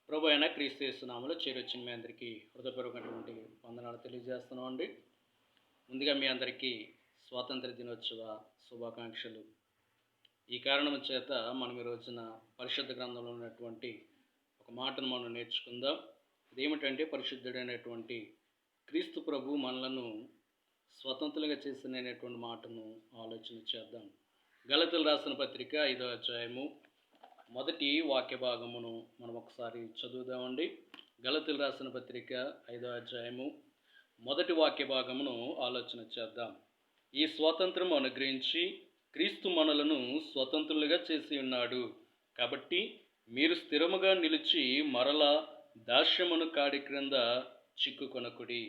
ప్రభు అయిన క్రీస్తు యేసు నామములో చేరొచ్చిన మీ అందరికీ హృదయపూర్వకమైనటువంటి వందనాలు తెలియజేస్తున్నాం అండి. ముందుగా మీ అందరికీ స్వాతంత్ర దినోత్సవ శుభాకాంక్షలు. ఈ కారణం చేత మనం ఈ రోజున పరిశుద్ధ గ్రంథంలో ఉన్నటువంటి ఒక మాటను మనం నేర్చుకుందాం. అదేమిటంటే పరిశుద్ధుడైనటువంటి క్రీస్తు ప్రభు మనలను స్వతంత్రులుగా చేసినటువంటి మాటను ఆలోచన చేద్దాం. గలతీయులకు రాసిన పత్రిక 5వ అధ్యాయము మొదటి వాక్య భాగమును మనం ఒకసారి చదువుదామండి. గలతీయులకు రాసిన పత్రిక 5వ అధ్యాయము మొదటి వాక్య భాగమును ఆలోచన చేద్దాం. ఈ స్వాతంత్రం అనుగ్రహించి క్రీస్తు మనలను స్వతంత్రులుగా చేసి ఉన్నాడు. కాబట్టి మీరు స్థిరముగా నిలిచి మరలా దాస్యమును కాడి క్రింద చిక్కుకొనకుడి.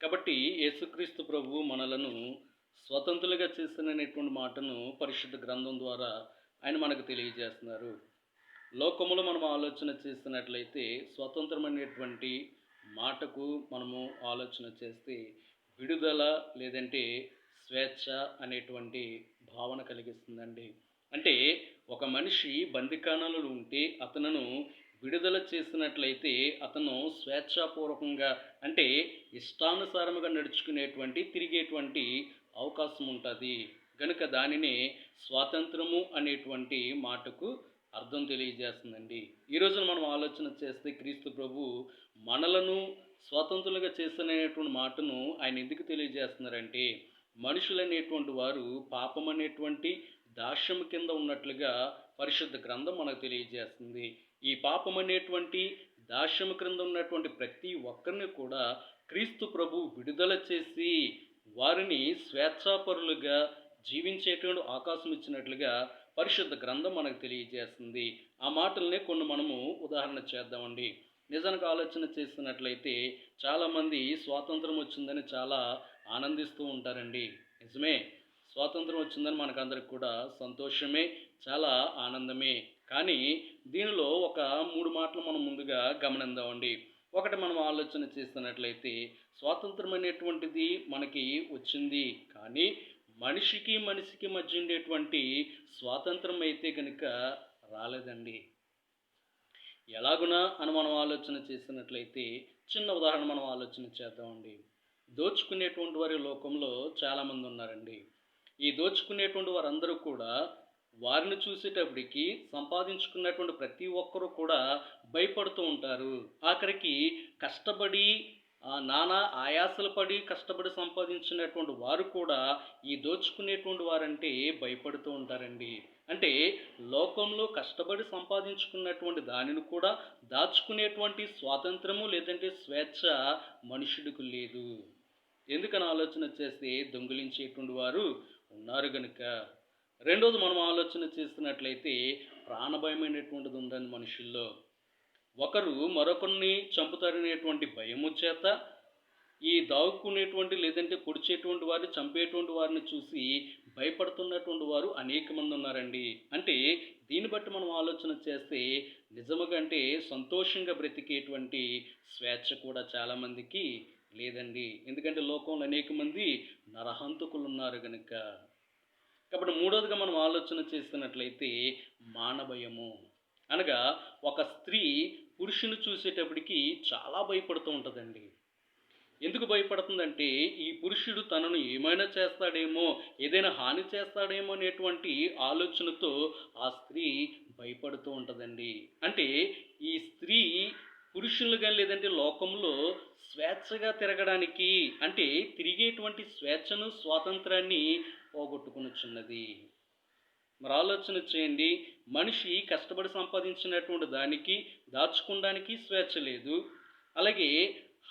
కాబట్టి యేసుక్రీస్తు ప్రభు మనలను స్వతంత్రులుగా చేసినటువంటి మాటను పరిశుద్ధ గ్రంథం ద్వారా ఆయన మనకు తెలియజేస్తున్నారు. లోకములో మనం ఆలోచన చేసినట్లయితే స్వతంత్రమైనటువంటి మాటకు మనము ఆలోచన చేస్తే విడుదల లేదంటే స్వేచ్ఛ అనేటువంటి భావన కలిగిస్తుందండి. అంటే ఒక మనిషి బందికాణంలో ఉంటే అతను విడుదల చేసినట్లయితే అతను స్వేచ్ఛాపూర్వకంగా అంటే ఇష్టానుసారముగా నడుచుకునేటువంటి తిరిగేటువంటి అవకాశం ఉంటుంది. కనుక దానినే స్వాతంత్రము అనేటువంటి మాటకు అర్థం తెలియజేస్తుందండి. ఈ రోజున మనం ఆలోచన చేస్తే క్రీస్తు ప్రభు మనలను స్వతంత్రులుగా చేసినటువంటి మాటను ఆయన ఎందుకు తెలియజేస్తున్నారంటే మనుషులనేటువంటి వారు పాపం అనేటువంటి దాస్యము కింద ఉన్నట్లుగా పరిశుద్ధ గ్రంథం మనకు తెలియజేస్తుంది. ఈ పాపం అనేటువంటి దాస్యము క్రింద ఉన్నటువంటి ప్రతి ఒక్కరిని కూడా క్రీస్తు ప్రభు విడుదల చేసి వారిని స్వేచ్ఛాపరులుగా జీవించేటువంటి అవకాశం ఇచ్చినట్లుగా పరిశుద్ధ గ్రంథం మనకు తెలియజేస్తుంది. ఆ మాటలనే కొన్ని మనము ఉదాహరణ చేద్దామండి. నిజానికి ఆలోచన చేస్తున్నట్లయితే చాలామంది స్వాతంత్రం వచ్చిందని చాలా ఆనందిస్తూ ఉంటారండి. నిజమే, స్వాతంత్రం వచ్చిందని మనకందరికి కూడా సంతోషమే, చాలా ఆనందమే. కానీ దీనిలో ఒక 3 మాటలు మనం ముందుగా గమనిద్దామండి. ఒకటి, మనం ఆలోచన చేస్తున్నట్లయితే స్వాతంత్రం అనేటువంటిది మనకి వచ్చింది, కానీ మనిషికి మనిషికి మధ్య ఉండేటువంటి స్వాతంత్రం అయితే కనుక రాలేదండి. ఎలాగునా అని మనం ఆలోచన చేసినట్లయితే చిన్న ఉదాహరణ మనం ఆలోచన చేద్దామండి. దోచుకునేటువంటి వారి లోకంలో చాలామంది ఉన్నారండి. ఈ దోచుకునేటువంటి వారందరూ కూడా వారిని చూసేటప్పటికి సంపాదించుకున్నటువంటి ప్రతి ఒక్కరూ కూడా భయపడుతూ ఉంటారు. ఆఖరికి కష్టపడి నానా ఆయాసలు పడి కష్టపడి సంపాదించినటువంటి వారు కూడా ఈ దోచుకునేటువంటి వారంటే భయపడుతూ ఉంటారండి. అంటే లోకంలో కష్టపడి సంపాదించుకున్నటువంటి దానిని కూడా దాచుకునేటువంటి స్వాతంత్రము లేదంటే స్వేచ్ఛ మనుషుడికి లేదు. ఎందుకని ఆలోచన చేస్తే దొంగిలించేటువంటి వారు ఉన్నారు కనుక. రెండోది, మనం ఆలోచన చేస్తున్నట్లయితే ప్రాణభయమైనటువంటిది ఉందండి మనుషుల్లో. ఒకరు మరొకరిని చంపుతారనేటువంటి భయము చేత ఈ దాక్కునేటువంటి లేదంటే పొడిచేటువంటి వారిని చంపేటువంటి వారిని చూసి భయపడుతున్నటువంటి వారు అనేక మంది ఉన్నారండి. అంటే దీన్ని బట్టి మనం ఆలోచన చేస్తే నిజముగా అంటే సంతోషంగా బ్రతికేటువంటి స్వేచ్ఛ కూడా చాలామందికి లేదండి. ఎందుకంటే లోకంలో అనేక మంది నరహంతకులు ఉన్నారు కనుక. కాబట్టి మూడోదిగా మనం ఆలోచన చేస్తున్నట్లయితే మానభయము. అనగా ఒక స్త్రీ పురుషుని చూసేటప్పటికి చాలా భయపడుతూ ఉంటుందండి. ఎందుకు భయపడుతుందంటే ఈ పురుషుడు తనను ఏమైనా చేస్తాడేమో, ఏదైనా హాని చేస్తాడేమో అనేటువంటి ఆలోచనతో ఆ స్త్రీ భయపడుతూ ఉంటుందండి. అంటే ఈ స్త్రీ పురుషులుగా లేదంటే లోకంలో స్వేచ్ఛగా తిరగడానికి అంటే తిరిగేటువంటి స్వేచ్ఛను స్వాతంత్రాన్ని పోగొట్టుకునిచున్నది. మరి ఆలోచన చేయండి, మనిషి కష్టపడి సంపాదించినటువంటి దానికి దాచుకోవడానికి స్వేచ్ఛ లేదు, అలాగే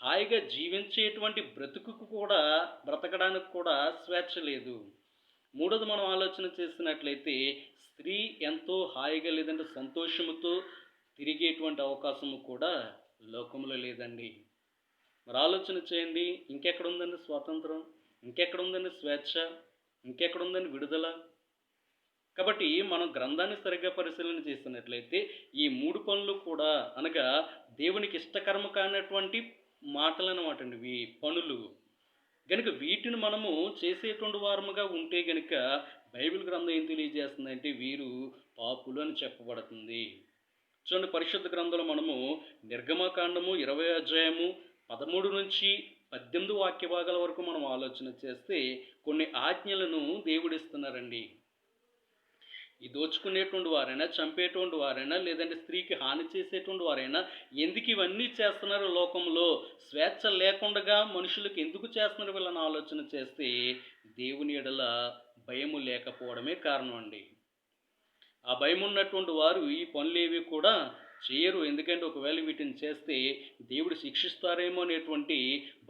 హాయిగా జీవించేటువంటి బ్రతుకుకు కూడా బ్రతకడానికి కూడా స్వేచ్ఛ లేదు. మూడోది, మనం ఆలోచన చేసినట్లయితే స్త్రీ ఎంతో హాయిగా లేదంటే సంతోషముతో తిరిగేటువంటి అవకాశము కూడా లోకంలో లేదండి. మరి ఆలోచన చేయండి, ఇంకెక్కడ ఉందండి స్వాతంత్రం, ఇంకెక్కడ ఉందండి స్వేచ్ఛ, ఇంకెక్కడ ఉందండి విడుదల? కాబట్టి మనం గ్రంథాన్ని సరిగ్గా పరిశీలన చేసినట్లయితే ఈ 3 పనులు కూడా అనగా దేవునికి ఇష్టకరము కానటువంటి మాటలు అన్నమాట అండి, ఇవి పనులు గనుక. వీటిని మనము చేసేటువంటి వారముగా ఉంటే గనుక బైబిల్ గ్రంథం ఏం తెలియజేస్తుందంటే వీరు పాపులు అని చెప్పబడుతుంది. చూడండి, పరిశుద్ధ గ్రంథంలో మనము నిర్గమకాండము 20 అధ్యాయము 13 నుంచి 18 వాక్య భాగాల వరకు మనం ఆలోచన చేస్తే కొన్ని ఆజ్ఞలను దేవుడిస్తున్నారండి. ఈ దోచుకునేటువంటి వారైనా, చంపేటువంటి వారైనా, లేదంటే స్త్రీకి హాని చేసేటువంటి వారైనా ఎందుకు ఇవన్నీ చేస్తున్నారు లోకంలో? స్వేచ్ఛ లేకుండా మనుషులకు ఎందుకు చేస్తున్నారు వీళ్ళని ఆలోచన చేస్తే దేవుని ఎడల భయము లేకపోవడమే కారణం అండి. ఆ భయం ఉన్నటువంటి వారు ఈ పనులేవి కూడా చేయరు. ఎందుకంటే ఒకవేళ వీటిని చేస్తే దేవుడు శిక్షిస్తారేమో అనేటువంటి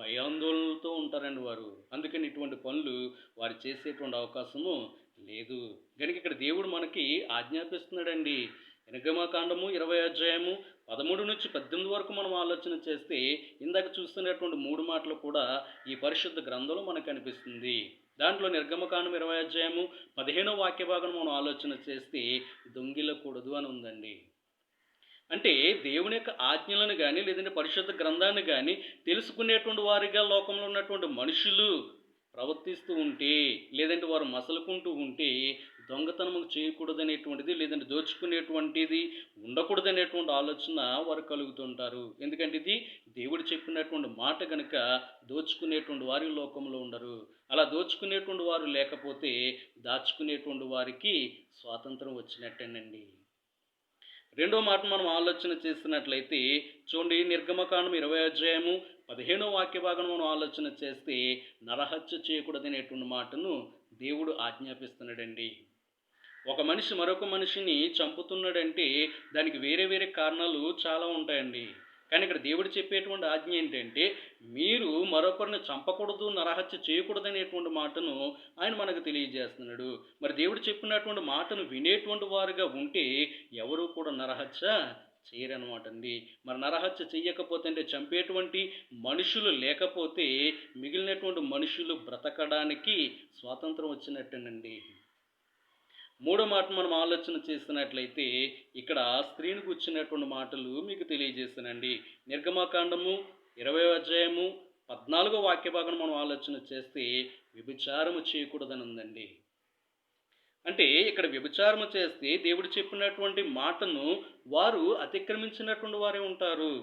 భయాందోళనలతో ఉంటారండి వారు. అందుకని ఇటువంటి పనులు వారు చేసేటువంటి అవకాశము లేదు. కనుక ఇక్కడ దేవుడు మనకి ఆజ్ఞాపిస్తున్నాడండి. నిర్గమకాండము 20 అధ్యాయము 13 నుంచి 18 వరకు మనం ఆలోచన చేస్తే ఇందాక చూస్తున్నటువంటి 3 మాటలు కూడా ఈ పరిశుద్ధ గ్రంథంలో మనకు కనిపిస్తుంది. దాంట్లో నిర్గమకాండం 20 అధ్యాయము 15వ వాక్య భాగం మనం ఆలోచన చేస్తే దొంగిలకూడదు అని ఉందండి. అంటే దేవుని యొక్క ఆజ్ఞలను కానీ, లేదంటే పరిశుద్ధ గ్రంథాన్ని కానీ తెలుసుకునేటువంటి వారిగా లోకంలో ఉన్నటువంటి మనుషులు ప్రవర్తిస్తూ ఉంటే, లేదంటే వారు మసలుకుంటూ ఉంటే దొంగతనము చేయకూడదనేటువంటిది, లేదంటే దోచుకునేటువంటిది ఉండకూడదనేటువంటి ఆలోచన వారు కలుగుతుంటారు. ఎందుకంటే ఇది దేవుడు చెప్పినటువంటి మాట కనుక దోచుకునేటువంటి వారి లోకంలో ఉండరు. అలా దోచుకునేటువంటి వారు లేకపోతే దాచుకునేటువంటి వారికి స్వాతంత్రం వచ్చినట్టేనండి. రెండో మాట మనం ఆలోచన చేసినట్లయితే చూడండి, నిర్గమకాండం 20 అధ్యాయము 15వ వాక్య భాగం మనం ఆలోచన చేస్తే నరహత్య చేయకూడదనేటువంటి మాటను దేవుడు ఆజ్ఞాపిస్తున్నాడండి. ఒక మనిషి మరొక మనిషిని చంపుతున్నాడంటే దానికి వేరే వేరే కారణాలు చాలా ఉంటాయండి. కానీ ఇక్కడ దేవుడు చెప్పేటువంటి ఆజ్ఞ ఏంటంటే మీరు మరొకరిని చంపకూడదు, నరహత్య చేయకూడదు అనేటువంటి మాటను ఆయన మనకు తెలియజేస్తున్నాడు. మరి దేవుడు చెప్పినటువంటి మాటను వినేటువంటి వారుగా ఉంటే ఎవరు కూడా నరహత్య చేయరనమాట అండి. మరి నరహత్య చెయ్యకపోతే అంటే చంపేటువంటి మనుషులు లేకపోతే మిగిలినటువంటి మనుషులు బ్రతకడానికి స్వాతంత్రం వచ్చినట్టేనండి. మూడో మాట మనం ఆలోచన చేసినట్లయితే ఇక్కడ స్త్రీని కూర్చున్నటువంటి మాటలు మీకు తెలియజేస్తానండి. నిర్గమకాండము 20వ అధ్యాయము 14వ వాక్య భాగం మనం ఆలోచన చేస్తే వ్యభిచారము చేయకూడదని ఉందండి. అంటే ఇక్కడ వ్యభిచారము చేస్తే దేవుడు చెప్పినటువంటి మాటను వారు అతిక్రమించినటువంటి వారే ఉంటారు.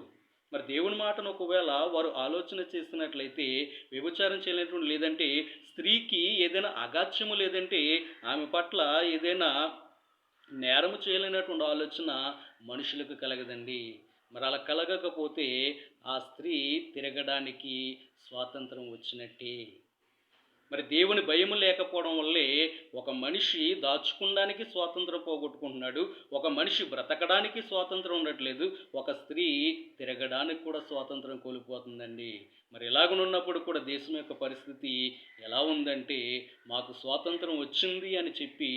మరి దేవుని మాటను ఒకవేళ వారు ఆలోచన చేసినట్లయితే వ్యభిచారం చేయలేనటువంటి, లేదంటే స్త్రీకి ఏదైనా అగాత్యము, లేదంటే ఆమె పట్ల ఏదైనా నేరము చేయలేనటువంటి ఆలోచన మనుషులకు కలగదండి. మరి అలా కలగకపోతే ఆ స్త్రీ తిరగడానికి స్వాతంత్రం వచ్చినట్టే. మరి దేవుని భయము లేకపోవడం వల్లే ఒక మనిషి దాచుకోవడానికి స్వాతంత్రం పోగొట్టుకుంటున్నాడు, ఒక మనిషి బ్రతకడానికి స్వాతంత్రం ఉండట్లేదు, ఒక స్త్రీ తిరగడానికి కూడా స్వాతంత్రం కోల్పోతుందండి. మరి ఇలాగనున్నప్పుడు కూడా దేశం యొక్క పరిస్థితి ఎలా ఉందంటే మాకు స్వాతంత్రం వచ్చింది అని చెప్పి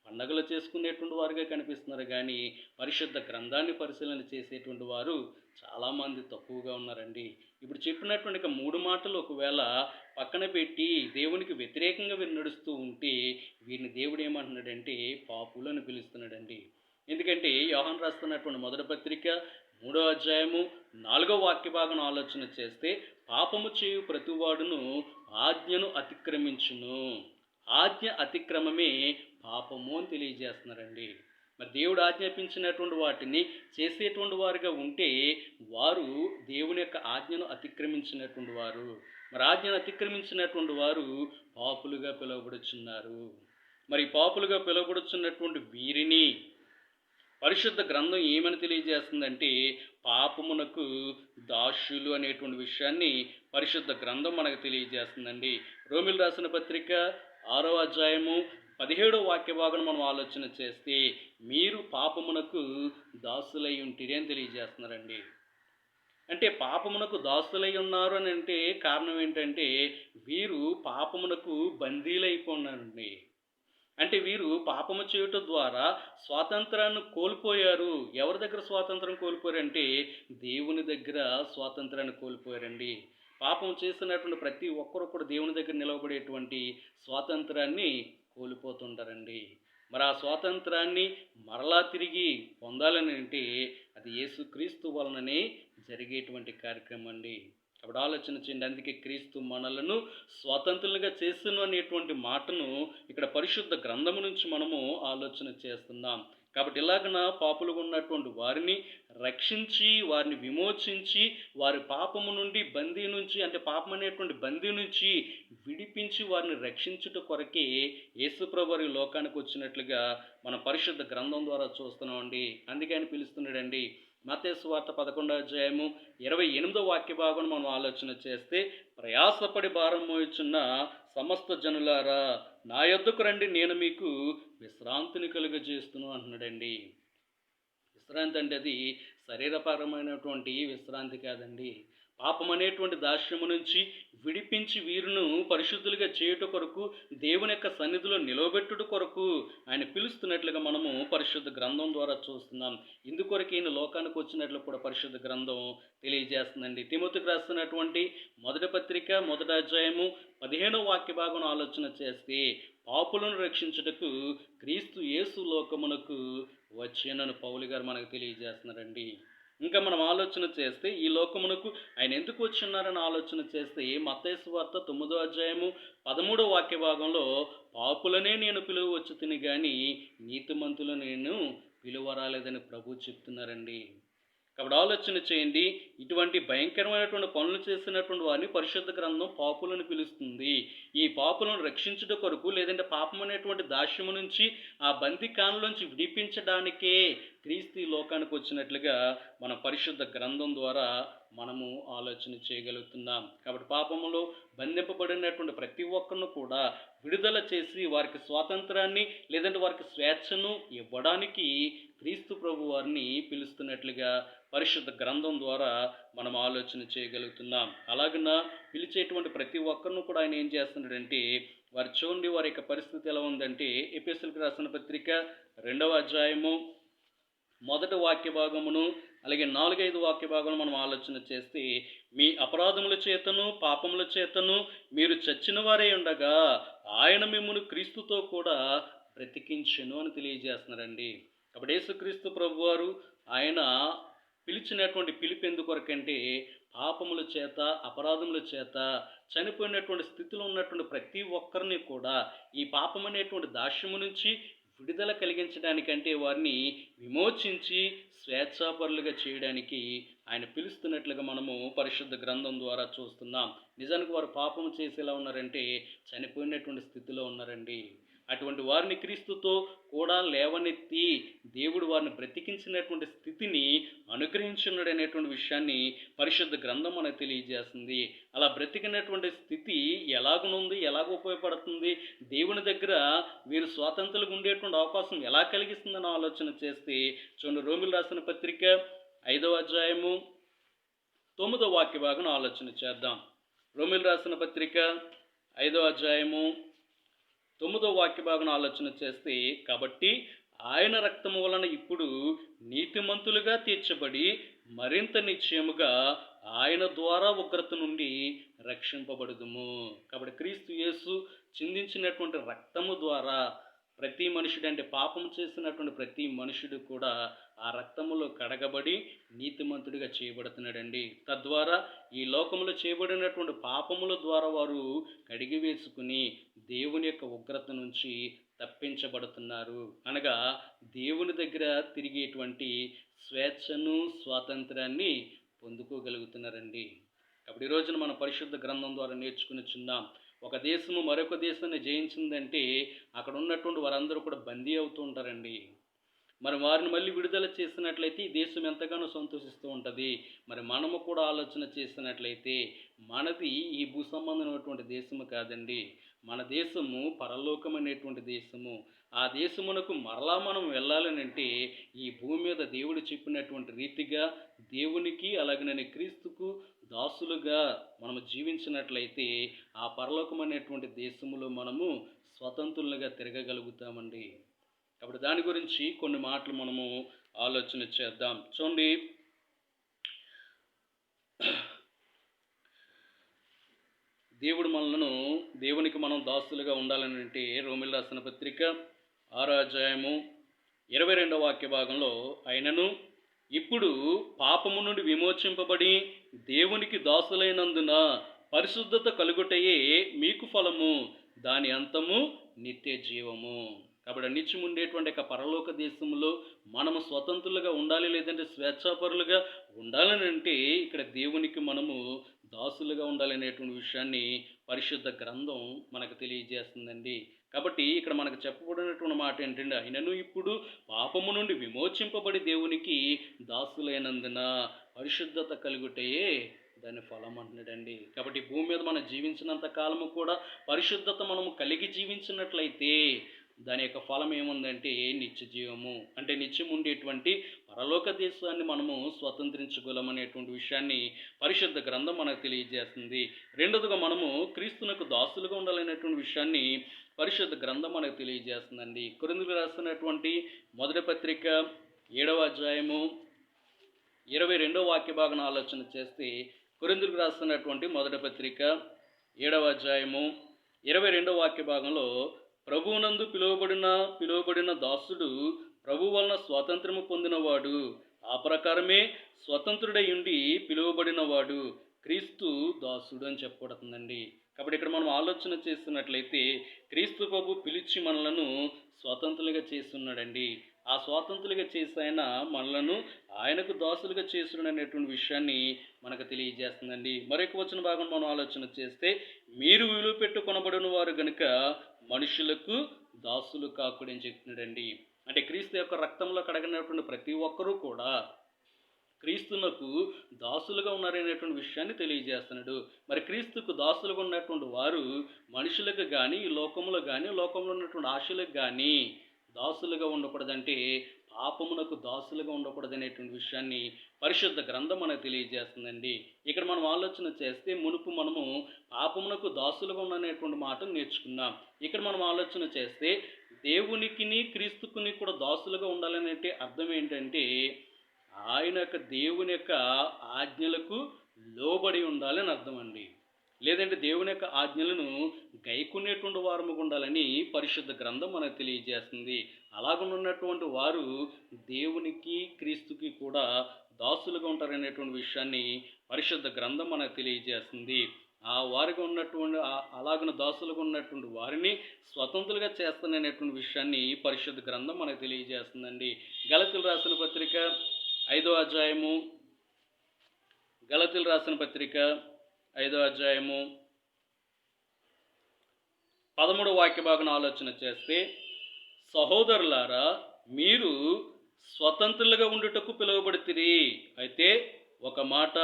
పండగలు చేసుకునేటువంటి వారుగా కనిపిస్తున్నారు, కానీ పరిశుద్ధ గ్రంథాన్ని పరిశీలన చేసేటువంటి వారు చాలామంది తక్కువగా ఉన్నారండి. ఇప్పుడు చెప్పినటువంటి 3 మాటలు ఒకవేళ పక్కన పెట్టి దేవునికి వ్యతిరేకంగా వీరు నడుస్తూ ఉంటే వీరిని దేవుడు ఏమంటున్నాడంటే పాపులు అని పిలుస్తున్నాడండి. ఎందుకంటే యోహాను రాస్తున్నటువంటి మొదటి పత్రిక 3వ అధ్యాయము 4వ వాక్య భాగం ఆలోచన చేస్తే పాపము చేయు ప్రతివాడును ఆజ్ఞను అతిక్రమించును, ఆజ్ఞ అతిక్రమమే పాపము అని తెలియజేస్తున్నారండి. మరి దేవుడు ఆజ్ఞాపించినటువంటి వాటిని చేసేటువంటి వారుగా ఉంటే వారు దేవుని యొక్క ఆజ్ఞను అతిక్రమించినటువంటి వారు. మరి ఆజ్ఞను అతిక్రమించినటువంటి వారు పాపులుగా పిలువబడుచున్నారు. మరి పాపులుగా పిలువబడుచున్నటువంటి వీరిని పరిశుద్ధ గ్రంథం ఏమని తెలియజేస్తుందంటే పాపమునకు దాసులు అనేటువంటి విషయాన్ని పరిశుద్ధ గ్రంథం మనకు తెలియజేస్తుందండి. రోమిలు రాసిన పత్రిక 6వ అధ్యాయము 17వ వాక్య భాగం మనం ఆలోచన చేస్తే మీరు పాపమునకు దాసులై ఉంటిరి అని తెలియజేస్తున్నారండి. అంటే పాపమునకు దాసులై ఉన్నారు అని అంటే కారణం ఏంటంటే వీరు పాపమునకు బందీలైపోన్నారండి. అంటే వీరు పాపము చేయటం ద్వారా స్వాతంత్రాన్ని కోల్పోయారు. ఎవరి దగ్గర స్వాతంత్రం కోల్పోయారంటే దేవుని దగ్గర స్వాతంత్రాన్ని కోల్పోయారండి. పాపం చేస్తున్నటువంటి ప్రతి ఒక్కరు కూడా దేవుని దగ్గర నిలవబడేటువంటి స్వాతంత్రాన్ని కోల్పోతుంటారండి. మరి ఆ స్వాతంత్రాన్ని మరలా తిరిగి పొందాలని అంటే అది యేసుక్రీస్తు వలననే జరిగేటువంటి కార్యక్రమం అండి. అప్పుడు ఆలోచన చేయండి. అందుకే క్రీస్తు మనలను స్వాతంత్రులుగా చేస్తును అనేటువంటి మాటను ఇక్కడ పరిశుద్ధ గ్రంథము నుంచి మనము ఆలోచన చేస్తున్నాం. కాబట్టి ఇలాగన పాపులుగా ఉన్నటువంటి వారిని రక్షించి, వారిని విమోచించి, వారి పాపము నుండి బందీ నుంచి అంటే పాపం అనేటువంటి బందీ నుంచి విడిపించి వారిని రక్షించుట కొరకే యేసుప్రభు వారు ఈ లోకానికి వచ్చినట్లుగా మన పరిశుద్ధ గ్రంథం ద్వారా చూస్తున్నామండి. అందుకే ఆయన పిలుస్తున్నాడండి. మత్తయి సువార్త 11వ అధ్యాయము 28వ వాక్య భాగం మనం ఆలోచన చేస్తే, ప్రయాసపడి భారం మోయుచున్న సమస్త జనులారా నా యొద్దకు రండి, నేను మీకు విశ్రాంతిని కలుగజేస్తును అంటున్నాడండి. విశ్రాంతి అంటే అది శరీరపరమైనటువంటి విశ్రాంతి కాదండి. పాపం అనేటువంటి దాస్యము నుంచి విడిపించి వీరును పరిశుద్ధులుగా చేయుట కొరకు, దేవుని యొక్క సన్నిధిలో నిలవబెట్టుట కొరకు ఆయన పిలుస్తున్నట్లుగా మనము పరిశుద్ధ గ్రంథం ద్వారా చూస్తున్నాం. ఇందుకొరకు ఈయన లోకానికి వచ్చినట్లు కూడా పరిశుద్ధ గ్రంథం తెలియజేస్తుందండి. తిమోతికి రాస్తున్నటువంటి మొదటి పత్రిక 1వ అధ్యాయము 15వ వాక్య భాగం ఆలోచన చేస్తే, పాపులను రక్షించుటకు క్రీస్తు యేసు లోకమునకు వచ్చేనని పౌలు గారు మనకు తెలియజేస్తున్నారండి. ఇంకా మనం ఆలోచన చేస్తే ఈ లోకమునకు ఆయన ఎందుకు వచ్చిన్నారని ఆలోచన చేస్తే, మత్తయి సువార్త 9వ అధ్యాయము 13వ వాక్య భాగంలో, పాపులనే నేను పిలువ వచ్చి తిని కానీ నీతిమంతులను నేను పిలువరాలేదని ప్రభు చెప్తున్నారండి. కాబట్టి ఆలోచన చేయండి, ఇటువంటి భయంకరమైనటువంటి పనులు చేసినటువంటి వారిని పరిశుద్ధ గ్రంథం పాపులను పిలుస్తుంది. ఈ పాపులను రక్షించుట కొరకు, లేదంటే పాపం అనేటువంటి దాస్యము నుంచి ఆ బందికాన్లోంచి విడిపించడానికే క్రీస్తు లోకానికి వచ్చినట్లుగా మన పరిశుద్ధ గ్రంథం ద్వారా మనము ఆలోచన చేయగలుగుతున్నాం. కాబట్టి పాపములో బంధింపబడినటువంటి ప్రతి ఒక్కరిని కూడా విడుదల చేసి వారికి స్వాతంత్రాన్ని, లేదంటే వారికి స్వేచ్ఛను ఇవ్వడానికి క్రీస్తు ప్రభు వారిని పిలుస్తున్నట్లుగా పరిశుద్ధ గ్రంథం ద్వారా మనం ఆలోచన చేయగలుగుతున్నాం. అలాగన పిలిచేటువంటి ప్రతి ఒక్కరిని కూడా ఆయన ఏం చేస్తున్నాడంటే, వారు చూడండి వారి యొక్క పరిస్థితి ఎలా ఉందంటే, ఎఫెసీయులకు రాసిన పత్రిక 2వ అధ్యాయము 1వ వాక్య భాగమును, అలాగే 4-5 వాక్య భాగమును మనం ఆలోచన చేస్తే, మీ అపరాధముల చేతను పాపముల చేతను మీరు చచ్చిన వారే ఉండగా ఆయన మిమ్మును క్రీస్తుతో కూడా బ్రతికించెను అని తెలియజేస్తున్నారండి. కాబట్టి యేసుక్రీస్తు ప్రభువారు ఆయన పిలిచినటువంటి పిలుపు ఎందుకొరకంటే, పాపముల చేత అపరాధముల చేత చనిపోయినటువంటి స్థితిలో ఉన్నటువంటి ప్రతి ఒక్కరిని కూడా ఈ పాపం అనేటువంటి దాస్యము నుంచి విడుదల కలిగించడానికంటే, వారిని విమోచించి స్వేచ్ఛాపరులుగా చేయడానికి ఆయన పిలుస్తున్నట్లుగా మనము పరిశుద్ధ గ్రంథం ద్వారా చూస్తున్నాం. నిజానికి వారు పాపం చేసి ఎలా ఉన్నారంటే, చనిపోయినటువంటి స్థితిలో ఉన్నారండి. అటువంటి వారిని క్రీస్తుతో కూడా లేవనెత్తి దేవుడు వారిని బ్రతికించినటువంటి స్థితిని అనుగ్రహించున్నాడు అనేటువంటి విషయాన్ని పరిశుద్ధ గ్రంథం మనకు తెలియజేస్తుంది. అలా బ్రతికినటువంటి స్థితి ఎలాగనుంది, ఎలాగ ఉపయోగపడుతుంది, దేవుని దగ్గర వీరు స్వాతంత్రులుగా ఉండేటువంటి అవకాశం ఎలా కలిగిస్తుందని ఆలోచన చేస్తే, చూడండి రోమిలు రాసిన పత్రిక 5వ అధ్యాయము 9వ వాక్య భాగం ఆలోచన చేద్దాం. రోమిలు రాసిన పత్రిక 5వ అధ్యాయము 9వ వాక్య భాగం ఆలోచన చేస్తే, కాబట్టి ఆయన రక్తము వలన ఇప్పుడు నీతిమంతులుగా తీర్చబడి మరింత నిశ్చయముగా ఆయన ద్వారా ఉగ్రత నుండి రక్షింపబడుదుము. కాబట్టి క్రీస్తు యేసు చిందించినటువంటి రక్తము ద్వారా ప్రతి మనుషుడు, అంటే పాపం చేసినటువంటి ప్రతి మనుషుడు కూడా ఆ రక్తములో కడగబడి నీతిమంతుడిగా చేయబడుతున్నాడండి. తద్వారా ఈ లోకములో చేయబడినటువంటి పాపముల ద్వారా వారు కడిగి వేసుకుని దేవుని యొక్క ఉగ్రత నుంచి తప్పించబడుతున్నారు. అనగా దేవుని దగ్గర తిరిగేటువంటి స్వేచ్ఛను, స్వాతంత్రాన్ని పొందుకోగలుగుతున్నారండి. కాబట్టి ఈ రోజున మన పరిశుద్ధ గ్రంథం ద్వారా నేర్చుకునిచున్నాం, ఒక దేశము మరొక దేశాన్ని జయించిందంటే అక్కడ ఉన్నటువంటి వారందరూ కూడా బందీ అవుతూ ఉంటారండి. మరి వారిని మళ్ళీ విడుదల చేసినట్లయితే ఈ దేశం ఎంతగానో సంతోషిస్తూ ఉంటుంది. మరి మనము కూడా ఆలోచన చేసినట్లయితే మనది ఈ భూ సంబంధమైనటువంటి దేశము కాదండి. మన దేశము పరలోకమైనటువంటి దేశము. ఆ దేశమునకు మరలా మనం వెళ్ళాలనంటే ఈ భూమి మీద దేవుడు చెప్పినటువంటి రీతిగా దేవునికి అలాగనే క్రీస్తుకు దాసులుగా మనము జీవించినట్లయితే ఆ పరలోకమైనటువంటి దేశములో మనము స్వతంత్రులుగా తిరగగలుగుతామండి. కాబట్టి దాని గురించి కొన్ని మాటలు మనము ఆలోచన చేద్దాం. చూడండి, దేవుడు మనలను, దేవునికి మనం దాసులుగా ఉండాలని అంటే రోమిలు రాసిన పత్రిక 6వ అధ్యాయము 22వ వాక్య భాగంలో, అయినను ఇప్పుడు పాపము నుండి విమోచింపబడి దేవునికి దాసులైనందున పరిశుద్ధత కలుగుటయే మీకు ఫలము, దాని అంతము నిత్య జీవము. కాబట్టి నిత్యం ఉండేటువంటి యొక్క పరలోక దేశంలో మనము స్వతంత్రులుగా ఉండాలి, లేదంటే స్వేచ్ఛాపరులుగా ఉండాలని అంటే ఇక్కడ దేవునికి మనము దాసులుగా ఉండాలనేటువంటి విషయాన్ని పరిశుద్ధ గ్రంథం మనకు తెలియజేస్తుందండి. కాబట్టి ఇక్కడ మనకు చెప్పబడినటువంటి మాట ఏంటంటే, అయినను ఇప్పుడు పాపము నుండి విమోచింపబడి దేవునికి దాసులైనందున పరిశుద్ధత కలుగుటయే దాని ఫలం అంటున్నాడండి. కాబట్టి భూమి మీద మనం జీవించినంత కాలము కూడా పరిశుద్ధత మనము కలిగి జీవించినట్లయితే దాని యొక్క ఫలం ఏముందంటే నిత్య జీవము. అంటే నిత్యం ఉండేటువంటి పరలోక దేశాన్ని మనము స్వతంత్రించగలమనేటువంటి విషయాన్ని పరిశుద్ధ గ్రంథం మనకు తెలియజేస్తుంది. రెండోదిగా మనము క్రీస్తునకు దాసులుగా ఉండాలనేటువంటి విషయాన్ని పరిశుద్ధ గ్రంథం మనకు తెలియజేస్తుందండి. కొరింథీయులకు రాసినటువంటి మొదటి పత్రిక 7వ అధ్యాయము 22వ వాక్య భాగం ఆలోచన చేస్తే, కొరింథీయులకు రాసినటువంటి మొదటి పత్రిక 7వ అధ్యాయము 22వ వాక్య భాగంలో, ప్రభువునందు పిలువబడిన దాసుడు ప్రభు వలన స్వాతంత్రము పొందినవాడు, ఆ ప్రకారమే స్వతంత్రుడై ఉండి పిలువబడినవాడు క్రీస్తు దాసుడు అని చెప్పబడుతుందండి. కాబట్టి ఇక్కడ మనం ఆలోచన చేస్తున్నట్లయితే క్రీస్తు ప్రభు పిలిచి మనలను స్వతంత్రులుగా చేస్తున్నాడండి. ఆ స్వాతంత్రులుగా చేసి ఆయన మనలను ఆయనకు దాసులుగా చేస్తున్నాడనేటువంటి విషయాన్ని మనకు తెలియజేస్తుందండి. మరొక వచ్చిన భాగం మనం ఆలోచన చేస్తే, మీరు విలువ పెట్టు కొనబడిన వారు గనుక మనుషులకు దాసులు కాకుడు అని చెప్తున్నాడండి. అంటే క్రీస్తు యొక్క రక్తంలో కడగనటువంటి ప్రతి ఒక్కరూ కూడా క్రీస్తునకు దాసులుగా ఉన్నారనేటువంటి విషయాన్ని తెలియజేస్తున్నాడు. మరి క్రీస్తుకు దాసులుగా ఉన్నటువంటి వారు మనుషులకు కానీ, ఈ లోకంలో కానీ, లోకంలో ఉన్నటువంటి ఆశలకు కానీ దాసులుగా ఉండకూడదంటే పాపమునకు దాసులుగా ఉండకూడదనేటువంటి విషయాన్ని పరిశుద్ధ గ్రంథం మనకు తెలియజేస్తుందండి. ఇక్కడ మనం ఆలోచన చేస్తే మునుపు మనము పాపమునకు దాసులుగా ఉన్నటువంటి మాటను నేర్చుకున్నాం. ఇక్కడ మనం ఆలోచన చేస్తే దేవునికిని క్రీస్తుకుని కూడా దాసులుగా ఉండాలనే అర్థం ఏంటంటే ఆయన యొక్క దేవుని యొక్క ఆజ్ఞలకు లోబడి ఉండాలని అర్థం అండి. లేదంటే దేవుని యొక్క ఆజ్ఞలను గైకొనేటువంటి వారముగా ఉండాలని పరిశుద్ధ గ్రంథం మనకు తెలియజేస్తుంది. అలాగున్నటువంటి వారు దేవునికి క్రీస్తుకి కూడా దాసులుగా ఉంటారనేటువంటి విషయాన్ని పరిశుద్ధ గ్రంథం మనకు తెలియజేస్తుంది. ఆ వారిగా ఉన్నటువంటి అలాగన దాసులుగా ఉన్నటువంటి వారిని స్వతంత్రులుగా చేస్తాననేటువంటి విషయాన్ని పరిశుద్ధ గ్రంథం మనకు తెలియజేస్తుందండి. గలతీయులకు రాసిన పత్రిక 5వ అధ్యాయము, గలతీయులకు రాసిన పత్రిక 5వ అధ్యాయము 13వ వాక్య భాగం ఆలోచన చేస్తే, సహోదరులారా మీరు స్వతంత్రులుగా ఉండుటకు పిలువబడితిరి. అయితే ఒక మాట,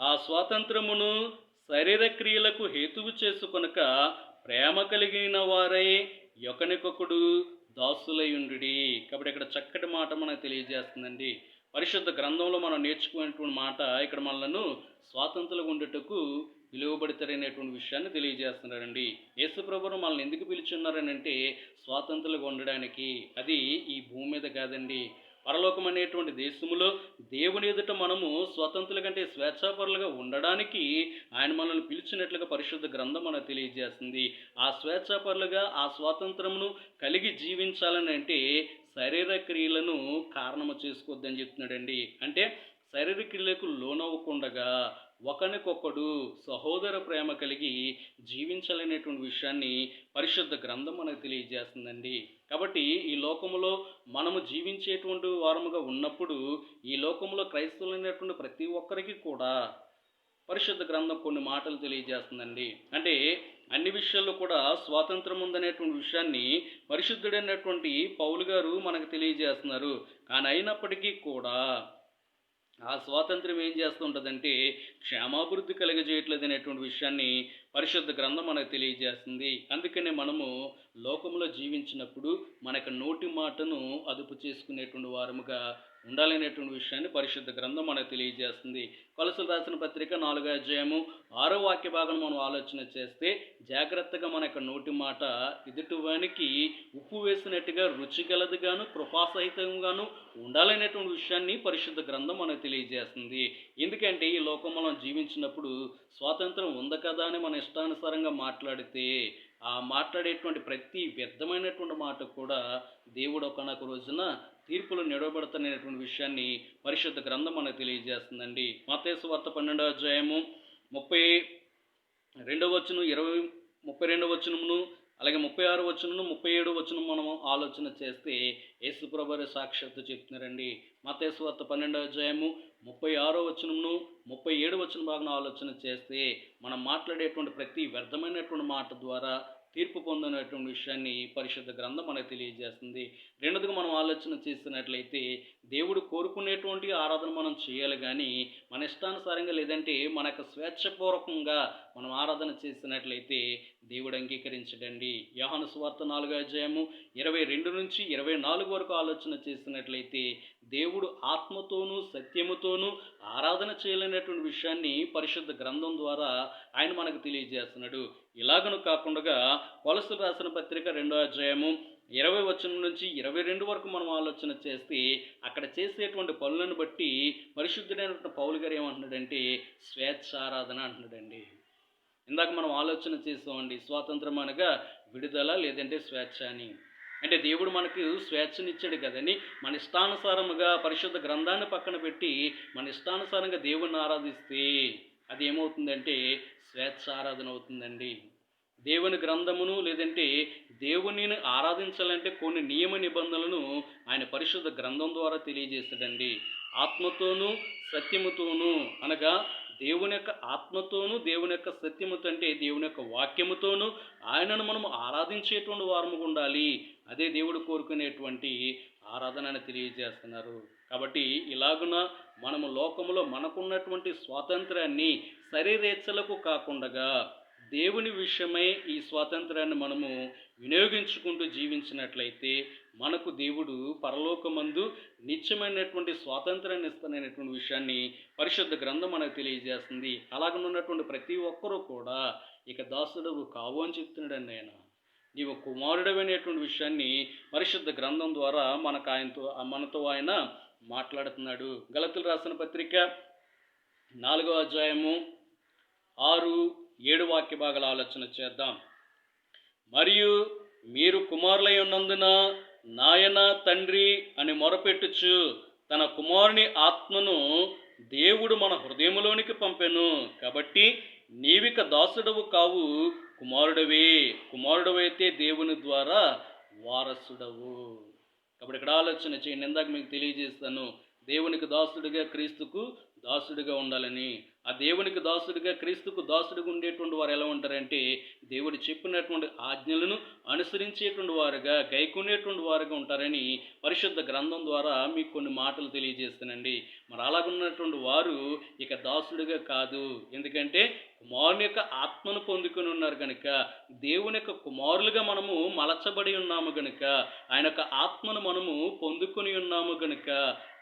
ఆ స్వాతంత్రమును శరీర క్రియలకు హేతువు చేసుకొనక ప్రేమ కలిగిన వారై ఒకనికొకడు దాసులై ఉండుడి. కాబట్టి ఇక్కడ చక్కటి మాట మనకు తెలియజేస్తుందండి. పరిశుద్ధ గ్రంథంలో మనం నేర్చుకునేటువంటి మాట ఇక్కడ మనలను స్వాతంత్రులుగా ఉండుటకు పిలువబడతారనేటువంటి విషయాన్ని తెలియజేస్తున్నారండి. యేసు ప్రభువును మనల్ని ఎందుకు పిలుచున్నారనంటే స్వాతంత్రులుగా ఉండడానికి. అది ఈ భూమి మీద కాదండి, పరలోకం అనేటువంటి దేశములో దేవుని ఎదుట మనము స్వతంత్రుల కంటే స్వేచ్ఛాపరులుగా ఉండడానికి ఆయన మనల్ని పిలిచినట్లుగా పరిశుద్ధ గ్రంథం మనకు తెలియజేస్తుంది. ఆ స్వేచ్ఛాపరులుగా ఆ స్వాతంత్రమును కలిగి జీవించాలని అంటే శరీర క్రియలను కారణము చేసుకోవద్దని చెప్తున్నాడండి. అంటే శరీర క్రియలకు లోనవ్వకుండగా ఒకరికొకడు సహోదర ప్రేమ కలిగి జీవించాలనేటువంటి విషయాన్ని పరిశుద్ధ గ్రంథం మనకు తెలియజేస్తుందండి. కాబట్టి ఈ లోకంలో మనము జీవించేటువంటి వారముగా ఉన్నప్పుడు ఈ లోకంలో క్రైస్తవులైనటువంటి ప్రతి ఒక్కరికి కూడా పరిశుద్ధ గ్రంథం కొన్ని మాటలు తెలియజేస్తుందండి. అంటే అన్ని విషయాల్లో కూడా స్వాతంత్రం ఉందనేటువంటి విషయాన్ని పరిశుద్ధుడైనటువంటి పౌలు గారు మనకు తెలియజేస్తున్నారు. కానీ అయినప్పటికీ కూడా ఆ స్వాతంత్రం ఏం చేస్తుంటుందంటే క్షేమాభివృద్ధి కలిగజేయట్లేదు అనేటువంటి విషయాన్ని పరిశుద్ధ గ్రంథం మనకు తెలియజేస్తుంది. అందుకనే మనము లోకంలో జీవించినప్పుడు మనకు నోటి మాటను అదుపు చేసుకునేటువంటి వారముగా ఉండాలనేటువంటి విషయాన్ని పరిశుద్ధ గ్రంథం మనకు తెలియజేస్తుంది. కొలసలు రాసిన పత్రిక 4వ అధ్యాయము 6వ వాక్య భాగం మనం ఆలోచన చేస్తే, జాగ్రత్తగా మన యొక్క నోటి మాట ఎదుటివానికి ఉప్పు వేసినట్టుగా రుచిగలదిగాను కృపాసహితంగాను ఉండాలనేటువంటి విషయాన్ని పరిశుద్ధ గ్రంథం మనకు తెలియజేస్తుంది. ఎందుకంటే ఈ లోకంలో మనం జీవించినప్పుడు స్వాతంత్రం ఉంది కదా అని మన ఇష్టానుసారంగా మాట్లాడితే ఆ మాట్లాడేటువంటి ప్రతి వ్యర్థమైనటువంటి మాట కూడా దేవుడు ఒకనొక రోజున తీర్పులు నిలబడతాననేటువంటి విషయాన్ని పరిశుద్ధ గ్రంథం మనకు తెలియజేస్తుందండి. మత్తయి సువార్త 12వ అధ్యాయము 32వ వచనం 32వ వచనమును అలాగే 36 వచనం 37 వచనం మనం ఆలోచన చేస్తే యేసుప్రభువారు సాక్షాత్తు చెప్తున్నారండి. మత్తయి సువార్త 12వ అధ్యాయము 36 వచనమును 37 వచన భాగం ఆలోచన చేస్తే మనం మాట్లాడేటువంటి ప్రతి వ్యర్థమైనటువంటి మాట ద్వారా తీర్పు పొందినటువంటి విషయాన్ని పరిశుద్ధ గ్రంథం మనకు తెలియజేస్తుంది. రెండోదిగా మనం ఆలోచన చేసినట్లయితే దేవుడు కోరుకునేటువంటి ఆరాధన మనం చేయాలి, కానీ మన ఇష్టానుసారంగా లేదంటే మన యొక్క స్వేచ్ఛపూర్వకంగా మనం ఆరాధన చేసినట్లయితే దేవుడు అంగీకరించడండి. యోహాను సువార్త 4వ అధ్యాయము 22 నుంచి 24 వరకు ఆలోచన చేసినట్లయితే దేవుడు ఆత్మతోనూ సత్యముతోనూ ఆరాధన చేయలేనటువంటి విషయాన్ని పరిశుద్ధ గ్రంథం ద్వారా ఆయన మనకు తెలియజేస్తున్నాడు. ఇలాగను కాకుండా కొలస్సీలు రాసిన పత్రిక 2వ అధ్యాయము 20 వచనం నుంచి 22 వరకు మనం ఆలోచన చేస్తే అక్కడ చేసేటువంటి పనులను బట్టి పరిశుద్ధుడైనటువంటి పౌలు గారు ఏమంటున్నాడంటే స్వేచ్ఛారాధన అంటున్నాడండి. ఇందాక మనం ఆలోచన చేసామండి, స్వాతంత్రం అనగా విడుదల లేదంటే స్వేచ్ఛ అని. అంటే దేవుడు మనకు స్వేచ్ఛనిచ్చాడు కదండి. మన ఇష్టానుసారముగా పరిశుద్ధ గ్రంథాన్ని పక్కన పెట్టి మన ఇష్టానుసారంగా దేవుణ్ణి ఆరాధిస్తే అది ఏమవుతుందంటే స్వేచ్ఛారాధన అవుతుందండి. దేవుని గ్రంథమును లేదంటే దేవునిని ఆరాధించాలంటే కొన్ని నియమ నిబంధనలను ఆయన పరిశుద్ధ గ్రంథం ద్వారా తెలియజేస్తాడండి. ఆత్మతోనూ సత్యముతోనూ అనగా దేవుని యొక్క ఆత్మతోనూ దేవుని యొక్క సత్యముతో అంటే దేవుని యొక్క వాక్యముతోనూ ఆయనను మనం ఆరాధించేటువంటి వారముగా ఉండాలి. అదే దేవుడు కోరుకునేటువంటి ఆరాధన అని తెలియజేస్తున్నారు. కాబట్టి ఇలాగున మనము లోకములో మనకున్నటువంటి స్వాతంత్రాన్ని శరీరేచ్ఛలకు కాకుండా దేవుని విషయమై ఈ స్వాతంత్రాన్ని మనము వినియోగించుకుంటూ జీవించినట్లయితే మనకు దేవుడు పరలోకమందు నిత్యమైనటువంటి స్వాతంత్రాన్ని ఇస్తాననేటువంటి విషయాన్ని పరిశుద్ధ గ్రంథం మనకు తెలియజేస్తుంది. అలాగనున్నటువంటి ప్రతి ఒక్కరూ కూడా ఇక దాసుడవు కావు అని చెప్తున్నాడండి ఆయన. నీవు కుమారుడమైనటువంటి విషయాన్ని పరిశుద్ధ గ్రంథం ద్వారా మనతో ఆయన మాట్లాడుతున్నాడు. గలతీయులకు రాసిన పత్రిక 4వ అధ్యాయము 6-7 వాక్య భాగాల ఆలోచన చేద్దాం. మరియు మీరు కుమారులై ఉన్నందున నాయన తండ్రి అని మొరపెట్టుచు తన కుమారుని ఆత్మను దేవుడు మన హృదయములోనికి పంపెను. కాబట్టి నీవిక దాసుడవు కావు, కుమారుడవైతే దేవుని ద్వారా వారసుడవు. కాబట్టి ఇక్కడ ఆలోచన చేయండి. ఇందాక మీకు తెలియజేస్తాను, దేవునికి దాసుడిగా క్రీస్తుకు దాసుడిగా ఉండాలని. ఆ దేవునికి దాసుడిగా క్రీస్తుకు దాసుడిగా ఉండేటువంటి వారు ఎలా ఉంటారంటే దేవుడు చెప్పినటువంటి ఆజ్ఞలను అనుసరించేటువంటి వారుగా గైకొనేటువంటి వారుగా ఉంటారని పరిశుద్ధ గ్రంథం ద్వారా మీకు కొన్ని మాటలు తెలియజేస్తానండి. మరి అలాగున్నటువంటి వారు ఇక దాసుడిగా కాదు, ఎందుకంటే కుమారుని యొక్క ఆత్మను పొందుకొని ఉన్నారు కనుక, దేవుని యొక్క కుమారులుగా మనము మలచబడి ఉన్నాము కనుక, ఆయన యొక్క ఆత్మను మనము పొందుకొని ఉన్నాము కనుక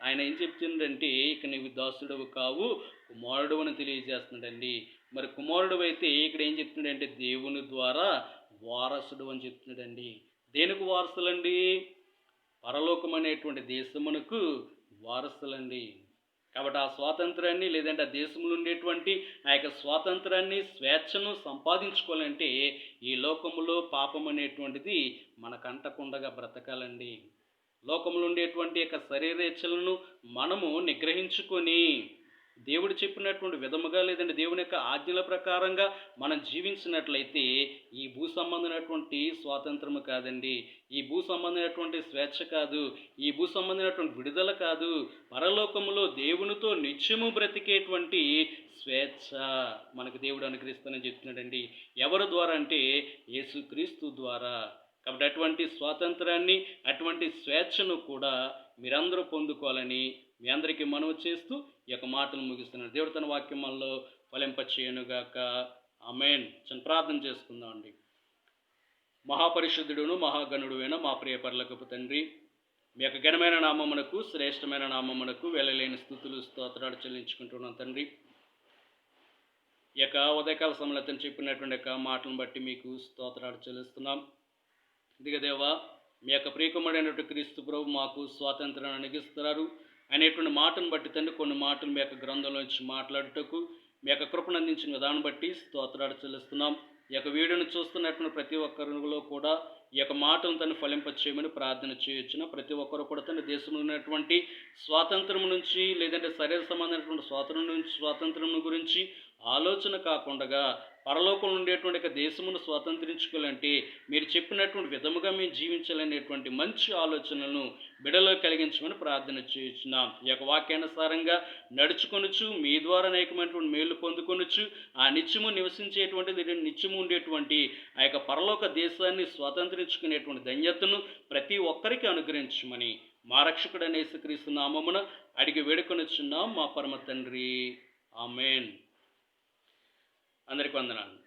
ఆయన ఏం చెప్తుందంటే ఇక నీవు దాసుడవు కావు, కుమారుడు అని తెలియజేస్తున్నాడండి. మరి కుమారుడు అయితే ఇక్కడ ఏం చెప్తున్నాడంటే దేవుని ద్వారా వారసుడు అని చెప్తున్నాడండి. దేనికి వారసులండి? పరలోకం అనేటువంటి దేశమునకు వారసులండి. కాబట్టి ఆ స్వాతంత్రాన్ని లేదంటే ఆ దేశంలో ఉండేటువంటి ఆ యొక్క స్వాతంత్రాన్ని స్వేచ్ఛను సంపాదించుకోవాలంటే ఈ లోకములో పాపం అనేటువంటిది మనకంటకుండగా బ్రతకాలండి. లోకంలో ఉండేటువంటి యొక్క శరీరేచ్ఛలను మనము నిగ్రహించుకొని దేవుడు చెప్పినటువంటి విధముగా లేదంటే దేవుని యొక్క ఆజ్ఞల ప్రకారంగా మనం జీవించినట్లయితే ఈ భూ సంబంధమైనటువంటి స్వాతంత్రము కాదండి, ఈ భూ సంబంధమైనటువంటి స్వేచ్ఛ కాదు, ఈ భూ సంబంధమైనటువంటి విడుదల కాదు, పరలోకములో దేవునితో నిత్యము బ్రతికేటువంటి స్వేచ్ఛ మనకు దేవుడు అనుగ్రహిస్తానని చెప్తున్నాడండి. ఎవరి ద్వారా అంటే యేసుక్రీస్తు ద్వారా. కాబట్టి అటువంటి స్వాతంత్రాన్ని అటువంటి స్వేచ్ఛను కూడా మీరందరూ పొందుకోవాలని మీ అందరికీ మనవి చేస్తూ ఈ యొక్క మాటలు ముగిస్తున్నాను. దేవుడు తన వాక్యముల్లో ఫలింపచేయునుగాక. ఆమేన్. చిన్న ప్రార్థన చేసుకుందాం అండి. మహాపరిశుద్ధుడును మహాగణుడువైన మా ప్రియ పరలోకపు తండ్రి, మీ యొక్క ఘనమైన నామమునకు శ్రేష్టమైన నామమునకు వెళ్ళలేని స్థుతులు స్తోత్రాలు చెల్లించుకుంటున్నాం తండ్రి. ఈ యొక్క ఉదయకాల సమయంలో చెప్పినటువంటి యొక్క మాటలను బట్టి మీకు స్తోత్రాలు చెల్లిస్తున్నాం. ఇదిగ దేవా, మీ యొక్క ప్రియకుమారుడైనటువంటి క్రీస్తు ప్రభు మాకు స్వాతంత్రాన్ని అనుగ్రహిస్తున్నారు అనేటువంటి మాటను బట్టి తండ్రి కొన్ని మాటలు మీ యొక్క గ్రంథంలోంచి మాట్లాడుటకు మీ యొక్క కృపను అందించిన విధానం బట్టి స్తోత్రాలు చెల్లిస్తున్నాం. ఈ యొక్క వీడియోను చూస్తున్నటువంటి ప్రతి ఒక్కరిలో కూడా ఈ యొక్క మాటను తను ఫలింపచేయమని ప్రార్థన చేయొచ్చున. ప్రతి ఒక్కరు కూడా తన దేశంలో ఉన్నటువంటి స్వాతంత్రం నుంచి లేదంటే శరీర సంబంధమైనటువంటి స్వాతంత్రం గురించి ఆలోచన కాకుండా పరలోకంలో ఉండేటువంటి ఒక దేశమును స్వాతంత్రించుకోవాలంటే మీరు చెప్పినటువంటి విధముగా మేము జీవించాలనేటువంటి మంచి ఆలోచనలను బిడలో కలిగించమని ప్రార్థన చేయించున్నాం. ఈ యొక్క వాక్యానుసారంగా నడుచుకొనుచు మీ ద్వారా అనేకమైనటువంటి మేలు పొందుకొనుచు ఆ నిత్యము నివసించేటువంటిది నిత్యము ఉండేటువంటి ఆ యొక్క పరలోక దేశాన్ని స్వాతంత్రించుకునేటువంటి ధన్యతను ప్రతి ఒక్కరికి అనుగ్రహించమని మా రక్షకుడైన యేసుక్రీస్తు నామమున అడిగి వేడుకొనుచున్నాం మా పరమ తండ్రి. ఆమేన్. అందరికి వందనాలు.